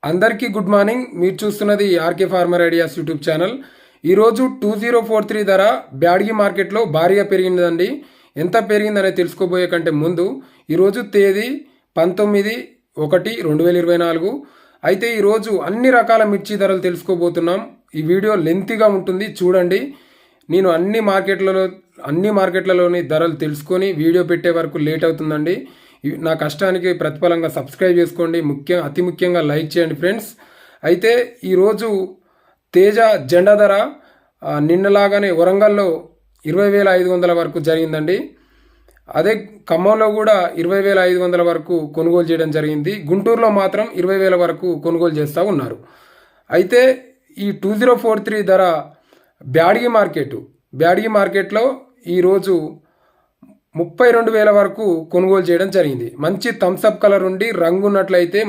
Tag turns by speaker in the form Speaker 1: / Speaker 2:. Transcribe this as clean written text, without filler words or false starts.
Speaker 1: అందరికీ good morning. మీరు చూస్తున్నది RK farmer ideas YouTube channel. ఈరోజు 2043 ధర బ్యాడ్గి మార్కెట్లో భారీగా పెరిగిందండి. ఎంత పెరిగిందనే తెలుసుకోబోయే కంటే ముందు ఈరోజు తేదీ 19/1/2024. అయితే ఈరోజు అన్ని రకాల మిర్చి ధరలు తెలుసుకోబోతున్నాం. ఈ వీడియో లెంతీగా ఉంటుంది, చూడండి. నేను అన్ని మార్కెట్లలోని ధరలు తెలుసుకొని వీడియో పెట్టే వరకు లేట్ అవుతుందండి. నా కష్టానికి ప్రతిఫలంగా సబ్స్క్రైబ్ చేసుకోండి, అతి ముఖ్యంగా లైక్ చేయండి ఫ్రెండ్స్. అయితే ఈరోజు తేజ జెండా ధర నిన్నలాగానే వరంగల్లో 20,500 వరకు జరిగిందండి. అదే ఖమ్మంలో కూడా 20,500 వరకు కొనుగోలు చేయడం జరిగింది. గుంటూరులో మాత్రం 20,000 వరకు కొనుగోలు చేస్తూ ఉన్నారు. అయితే ఈ 2043 ధర బ్యాడ్గి మార్కెట్లో ఈరోజు 32,000 వరకు కొనుగోలు చేయడం జరిగింది. మంచి థమ్స్అప్ కలర్ ఉండి రంగు ఉన్నట్లయితే